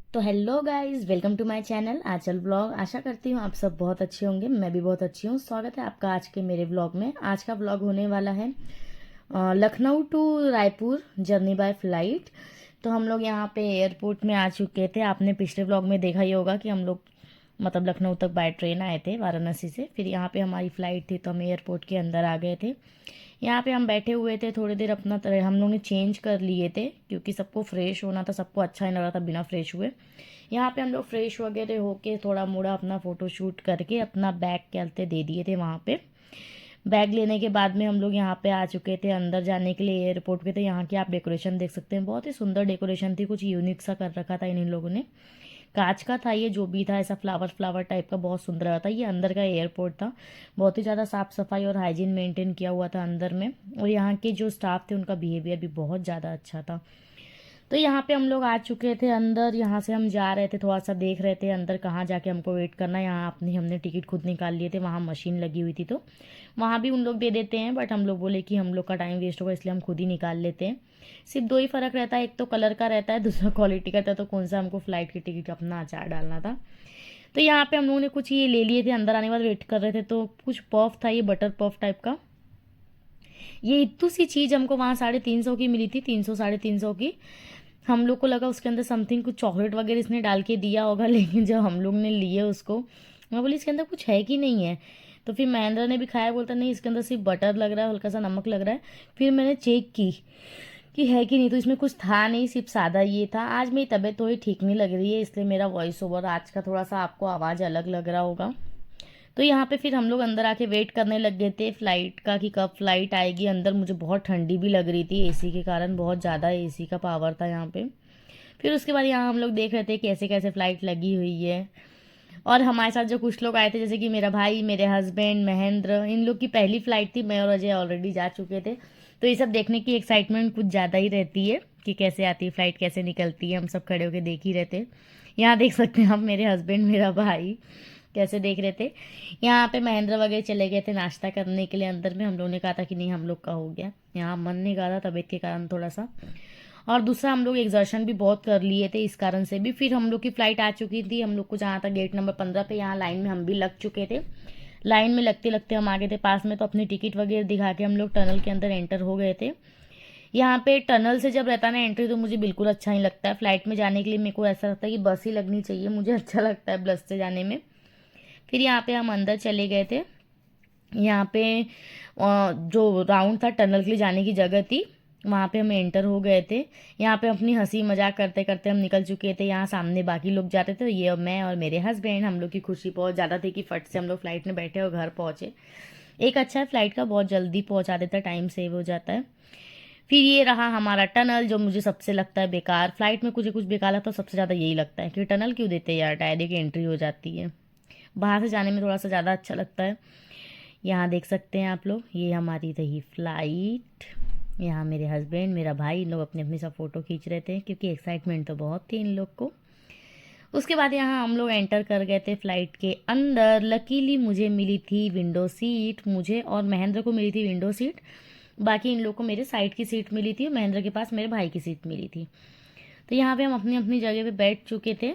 तो hello guys, welcome to my channel Aanchal vlog. आशा करती हूँ आप सब बहुत अच्छे होंगे। मैं भी बहुत अच्छी हूँ। स्वागत है आपका आज के मेरे व्लॉग में। आज का व्लॉग होने वाला है Lucknow to Raipur journey by flight. तो हम लोग यहाँ पे एयरपोर्ट में आ चुके थे। आपने पिछले व्लॉग में देखा ही होगा कि हम लोग मतलब लखनऊ तक बाय ट्रेन आए थे वाराणसी से। फिर यहाँ पे हमारी फ़्लाइट थी तो हम एयरपोर्ट के अंदर आ गए थे। यहाँ पे हम बैठे हुए थे थोड़ी देर, अपना तरह हम लोग ने चेंज कर लिए थे क्योंकि सबको फ्रेश होना था। सबको अच्छा नहीं लग रहा था बिना फ्रेश हुए। यहाँ पे हम लोग फ्रेश वगैरह होके थोड़ा मोड़ा अपना फ़ोटो शूट करके अपना बैग कहते दे दिए थे वहाँ पे। बैग लेने के बाद में हम लोग यहाँ पे आ चुके थे अंदर जाने के लिए एयरपोर्ट के। तो यहाँ की आप डेकोरेशन देख सकते हैं, बहुत ही सुंदर डेकोरेशन थी। कुछ यूनिक सा कर रखा था इन लोगों ने। कांच का था ये, जो भी था ऐसा फ्लावर फ्लावर टाइप का, बहुत सुंदर लगा था। ये अंदर का एयरपोर्ट था। बहुत ही ज़्यादा साफ़ सफाई और हाइजीन मेंटेन किया हुआ था अंदर में। और यहाँ के जो स्टाफ थे उनका बिहेवियर भी बहुत ज़्यादा अच्छा था। तो यहाँ पे हम लोग आ चुके थे अंदर। यहाँ से हम जा रहे थे, थोड़ा सा देख रहे थे अंदर कहाँ जाके हमको वेट करना है। यहाँ अपनी हमने टिकट खुद निकाल लिए थे। वहाँ मशीन लगी हुई थी तो वहाँ भी उन लोग दे देते हैं, बट हम लोग बोले कि हम लोग का टाइम वेस्ट होगा इसलिए हम खुद ही निकाल लेते हैं। सिर्फ दो ही फ़र्क रहता है, एक तो कलर का रहता है, दूसरा क्वालिटी का रहता है। तो कौन सा हमको फ़्लाइट की टिकट अपना अचार डालना था। तो यहाँ पे हम लोगों ने कुछ ये ले लिए थे। अंदर आने के बाद वेट कर रहे थे तो कुछ पफ था, ये बटर पफ टाइप का। ये इतनी सी चीज़ हमको वहाँ 350 की मिली थी, 300 350 की। हम लोग को लगा उसके अंदर समथिंग कुछ चॉकलेट वगैरह इसने डाल के दिया होगा, लेकिन जब हम लोग ने लिए उसको, मैं बोली इसके अंदर कुछ है कि नहीं है। तो फिर महेंद्र ने भी खाया, बोलता नहीं इसके अंदर सिर्फ बटर लग रहा है, हल्का सा नमक लग रहा है। फिर मैंने चेक की कि है कि नहीं, तो इसमें कुछ था नहीं, सिर्फ सादा ये था। आज मेरी तबीयत थोड़ी ठीक नहीं लग रही है, इसलिए मेरा वॉइस ओवर आज का थोड़ा सा आपको आवाज़ अलग लग रहा होगा। तो यहाँ पे फिर हम लोग अंदर आके वेट करने लग गए थे फ़्लाइट का कि कब फ़्लाइट आएगी। अंदर मुझे बहुत ठंडी भी लग रही थी, एसी के कारण बहुत ज़्यादा एसी का पावर था यहाँ पे। फिर उसके बाद यहाँ हम लोग देख रहे थे कैसे कैसे फ़्लाइट लगी हुई है। और हमारे साथ जो कुछ लोग आए थे, जैसे कि मेरा भाई, मेरे हस्बैंड, महेंद्र, इन लोग की पहली फ़्लाइट थी। मैं और अजय ऑलरेडी जा चुके थे। तो ये सब देखने की एक्साइटमेंट कुछ ज़्यादा ही रहती है कि कैसे आती है फ़्लाइट, कैसे निकलती है। हम सब खड़े होकर देख ही रहते। यहाँ देख सकते हैं आप मेरे हस्बैंड, मेरा भाई कैसे देख रहे थे। यहाँ पे महेंद्र वगैरह चले गए थे नाश्ता करने के लिए अंदर में। हम लोगों ने कहा था कि नहीं, हम लोग का हो गया। यहाँ मन नहीं कर रहा तबीयत के कारण थोड़ा सा। और दूसरा हम लोग एग्जर्शन भी बहुत कर लिए थे, इस कारण से भी। फिर हम लोग की फ़्लाइट आ चुकी थी। हम लोग को जहाँ था गेट नंबर 15 पे, यहाँ लाइन में हम भी लग चुके थे। लाइन में लगते लगते हम आ गए थे पास में। तो अपनी टिकट वगैरह दिखा के हम लोग टनल के अंदर एंटर हो गए थे। यहाँ पे टनल से जब रहता है ना एंट्री, तो मुझे बिल्कुल अच्छा नहीं लगता है। फ़्लाइट में जाने के लिए मेरे को ऐसा लगता है कि बस ही लगनी चाहिए, मुझे अच्छा लगता है बस से जाने में। फिर यहाँ पे हम अंदर चले गए थे। यहाँ पे जो राउंड था टनल के लिए जाने की जगह थी, वहाँ पे हम एंटर हो गए थे। यहाँ पे अपनी हंसी मजाक करते करते हम निकल चुके थे। यहाँ सामने बाकी लोग जाते थे, ये और मैं और मेरे हस्बैंड। हम लोग की खुशी बहुत ज़्यादा थी कि फट से हम लोग फ्लाइट में बैठे और घर पहुँचे। एक अच्छा है फ्लाइट का, बहुत जल्दी पहुँचा देता है, टाइम सेव हो जाता है। फिर ये रहा हमारा टनल, जो मुझे सबसे लगता है बेकार। फ्लाइट में कुछ कुछ बेकार लगता है, सबसे ज़्यादा यही लगता है कि टनल क्यों देते हैं यार, डायरेक्ट एंट्री हो जाती है। बाहर से जाने में थोड़ा सा ज़्यादा अच्छा लगता है। यहाँ देख सकते हैं आप लोग, ये हमारी रही फ़्लाइट। यहाँ मेरे हस्बैंड, मेरा भाई, इन लोग अपने अपने सब फ़ोटो खींच रहे थे क्योंकि एक्साइटमेंट तो बहुत थी इन लोग को। उसके बाद यहाँ हम लोग एंटर कर गए थे फ़्लाइट के अंदर। लकीली मुझे मिली थी विंडो सीट, मुझे और महेंद्र को मिली थी विंडो सीट। बाकी इन लोग को मेरे साइड की सीट मिली थी, महेंद्र के पास मेरे भाई की सीट मिली थी। तो यहाँ पे हम अपनी अपनी जगह पे बैठ चुके थे।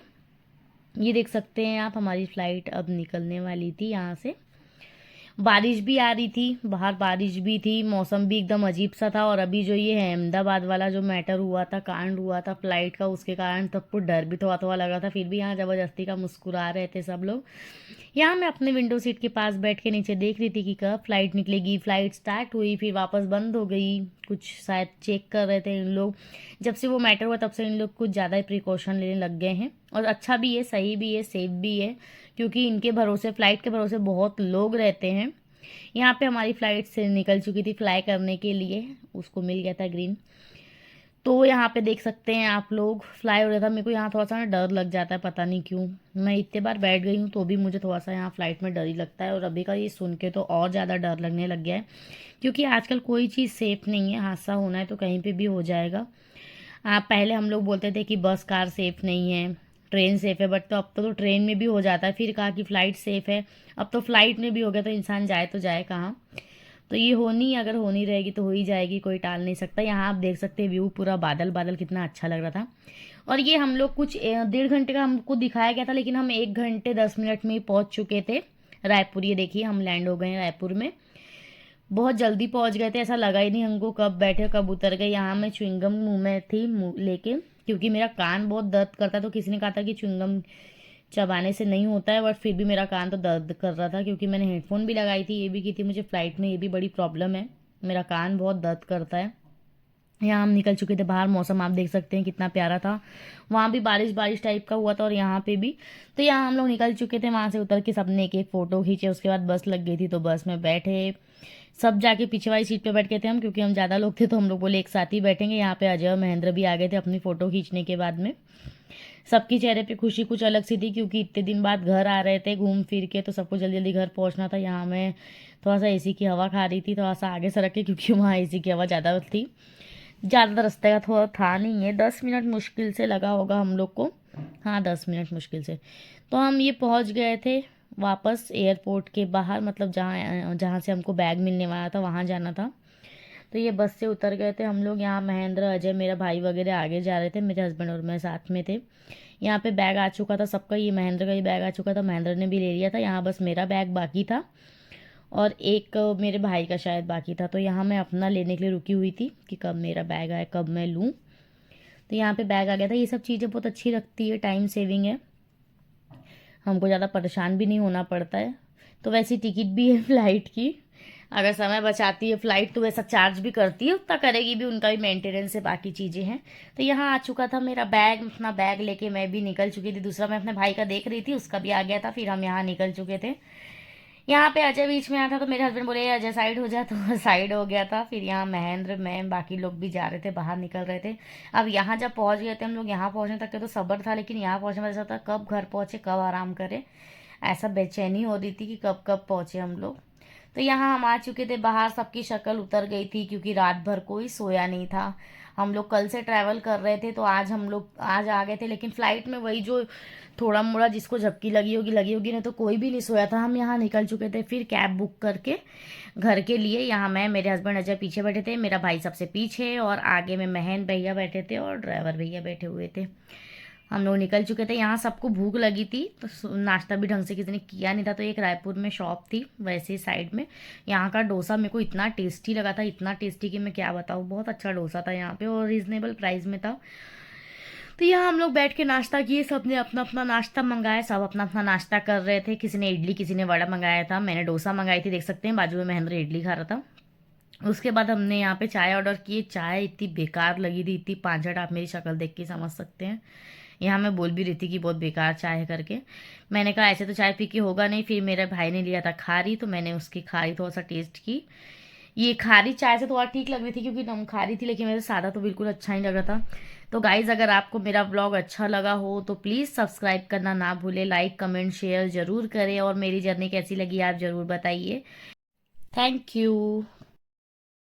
ये देख सकते हैं आप, हमारी फ़्लाइट अब निकलने वाली थी यहाँ से। बारिश भी आ रही थी, बाहर बारिश भी थी, मौसम भी एकदम अजीब सा था। और अभी जो ये है अहमदाबाद वाला जो मैटर हुआ था, कांड हुआ था फ्लाइट का, उसके कारण सबको डर भी थोड़ा थोड़ा लगा था। फिर भी यहाँ ज़बरदस्ती का मुस्कुरा रहे थे सब लोग। यहाँ मैं अपने विंडो सीट के पास बैठ के नीचे देख रही थी कि कब फ्लाइट निकलेगी। फ़्लाइट स्टार्ट हुई, फिर वापस बंद हो गई। कुछ शायद चेक कर रहे थे इन लोग। जब से वो मैटर हुआ तब से इन लोग कुछ ज़्यादा ही प्रिकॉशन लेने लग गए हैं। और अच्छा भी है, सही भी है, सेफ भी है, क्योंकि इनके भरोसे, फ़्लाइट के भरोसे बहुत लोग रहते हैं। यहाँ पे हमारी फ़्लाइट से निकल चुकी थी फ्लाई करने के लिए, उसको मिल गया था ग्रीन। तो यहाँ पे देख सकते हैं आप लोग, फ्लाई हो रहा था। मेरे को यहाँ थोड़ा सा ना डर लग जाता है, पता नहीं क्यों। मैं इतने बार बैठ गई हूँ तो भी मुझे थोड़ा सा यहाँ फ़्लाइट में डर ही लगता है। और अभी का ये सुन के तो और ज़्यादा डर लगने लग गया है, क्योंकि आजकल कोई चीज़ सेफ़ नहीं है। हादसा होना है तो कहीं पर भी हो जाएगा। पहले हम लोग बोलते थे कि बस कार सेफ़ नहीं है, ट्रेन सेफ़ है, बट तो अब तो ट्रेन में भी हो जाता है। फिर कहा कि फ़्लाइट सेफ़ है, अब तो फ़्लाइट में भी हो गया। तो इंसान जाए तो जाए कहाँ। तो ये होनी, अगर होनी रहेगी तो हो ही जाएगी, कोई टाल नहीं सकता। यहाँ आप देख सकते हैं व्यू, पूरा बादल बादल कितना अच्छा लग रहा था। और ये हम लोग कुछ 1.5 घंटे का हमको दिखाया गया था, लेकिन हम 1 घंटे 10 मिनट में ही पहुंच चुके थे रायपुर। ये देखिए हम लैंड हो गए हैं रायपुर में, बहुत जल्दी पहुंच गए थे, ऐसा लगा ही नहीं हमको कब बैठे कब उतर गए। यहाँ मैं च्युइंगम मुंह में थी लेके, क्योंकि मेरा कान बहुत दर्द करता है। तो किसी ने कहा था कि च्युइंगम चबाने से नहीं होता है, बट फिर भी मेरा कान तो दर्द कर रहा था, क्योंकि मैंने हेडफोन भी लगाई थी, ये भी की थी मुझे फ्लाइट में। ये भी बड़ी प्रॉब्लम है, मेरा कान बहुत दर्द करता है। यहाँ हम निकल चुके थे बाहर, मौसम आप देख सकते हैं कितना प्यारा था। वहाँ भी बारिश बारिश टाइप का हुआ था और यहाँ पे भी। तो यहाँ हम लोग निकल चुके थे, वहाँ से उतर के सबने एक एक फ़ोटो खींचे। उसके बाद बस लग गई थी, तो बस में बैठे, सब जाके पीछे वाली सीट पे बैठ गए थे हम, क्योंकि हम ज़्यादा लोग थे तो हम लोग बोले एक साथ ही बैठेंगे। यहाँ पे अजय और महेंद्र भी आ गए थे अपनी फ़ोटो खींचने के बाद में। सबकी चेहरे पे खुशी कुछ अलग सी थी, क्योंकि इतने दिन बाद घर आ रहे थे घूम फिर के, तो सबको जल्दी जल्दी घर पहुँचना था। यहाँ मैं थोड़ा सा एसी की हवा खा रही थी, थोड़ा सा आगे सरक के, क्योंकि वहाँ एसी की हवा ज़्यादा थी। ज़्यादा रास्ते का थोड़ा था नहीं है, 10 मिनट मुश्किल से लगा होगा हम लोग को। हाँ 10 मिनट मुश्किल से। तो हम ये पहुँच गए थे वापस एयरपोर्ट के बाहर, मतलब जहाँ जहाँ से हमको बैग मिलने वाला था वहाँ जाना था। तो ये बस से उतर गए थे हम लोग। यहाँ महेंद्र अजय मेरा भाई वगैरह आगे जा रहे थे, मेरे हस्बैंड और मैं साथ में थे। यहाँ पे बैग आ चुका था सबका, ये महेंद्र का ही बैग आ चुका था, महेंद्र ने भी ले लिया था। यहाँ बस मेरा बैग बाकी था और एक मेरे भाई का शायद बाकी था। तो यहाँ मैं अपना लेने के लिए रुकी हुई थी कि कब मेरा बैग आए, कब मैं लूँ। तो यहाँ पे बैग आ गया था। ये सब चीज़ें बहुत अच्छी लगती है, टाइम सेविंग है, हमको ज़्यादा परेशान भी नहीं होना पड़ता है। तो वैसी टिकट भी है फ़्लाइट की, अगर समय बचाती है फ़्लाइट तो वैसा चार्ज भी करती है, उतना करेगी भी, उनका भी मेंटेनेंस है, बाकी चीज़ें हैं। तो यहाँ आ चुका था मेरा बैग, अपना बैग लेके मैं भी निकल चुकी थी। दूसरा मैं अपने भाई का देख रही थी, उसका भी आ गया था, फिर हम यहाँ निकल चुके थे। यहाँ पे अजय बीच में आया था, तो मेरे हस्बैंड बोले अजय साइड हो जा, तो साइड हो गया था। फिर यहाँ महेंद्र, मैं, बाकी लोग भी जा रहे थे, बाहर निकल रहे थे। अब यहाँ जब पहुँच गए थे हम लोग, यहाँ पहुँचने तक के तो सब्र था, लेकिन यहाँ पहुँचने में ऐसा था कब घर पहुँचे कब आराम करें, ऐसा बेचैनी हो रही थी कि कब कब पहुँचे हम लोग। तो यहाँ हम आ चुके थे बाहर, सबकी शक्ल उतर गई थी, क्योंकि रात भर कोई सोया नहीं था। हम लोग कल से ट्रैवल कर रहे थे, तो आज हम लोग आज आ गए थे, लेकिन फ़्लाइट में वही जो थोड़ा मोड़ा जिसको झपकी लगी होगी, नहीं तो कोई भी नहीं सोया था। हम यहाँ निकल चुके थे फिर कैब बुक करके घर के लिए। यहाँ मैं, मेरे हस्बैंड अजय पीछे बैठे थे, मेरा भाई सबसे पीछे, और आगे में महन भैया बैठे थे और ड्राइवर भैया बैठे हुए थे। हम लोग निकल चुके थे। यहाँ सबको भूख लगी थी, तो नाश्ता भी ढंग से किसी ने किया नहीं था। तो एक रायपुर में शॉप थी वैसे साइड में, यहाँ का डोसा मेरे को इतना टेस्टी लगा था, इतना टेस्टी कि मैं क्या बताऊँ, बहुत अच्छा डोसा था यहाँ पे और रीजनेबल प्राइस में था। तो यहाँ हम लोग बैठ के नाश्ता किए, सब ने अपना अपना नाश्ता मंगाया, सब अपना अपना नाश्ता कर रहे थे। किसी ने इडली, किसी ने वड़ा मंगाया था, मैंने डोसा मंगाई थी, देख सकते हैं बाजू में महेंद्र इडली खा रहा था। उसके बाद हमने यहाँ पे चाय ऑर्डर की। चाय इतनी बेकार लगी थी, इतनी पांचट, आप मेरी शक्ल देख के समझ सकते हैं। यहाँ मैं बोल भी रही थी कि बहुत बेकार चाय है करके। मैंने कहा ऐसे तो चाय पी के होगा नहीं। फिर मेरे भाई ने लिया था खारी, तो मैंने उसकी खारी थोड़ा सा टेस्ट की। ये खारी चाय से थोड़ा ठीक लग रही थी, क्योंकि नम खारी थी, लेकिन मेरे सादा तो बिल्कुल अच्छा नहीं लग रहा था। तो गाइज, अगर आपको मेरा ब्लॉग अच्छा लगा हो तो प्लीज़ सब्सक्राइब करना ना भूले, लाइक कमेंट शेयर ज़रूर करें, और मेरी जर्नी कैसी लगी आप ज़रूर बताइए। Thank you.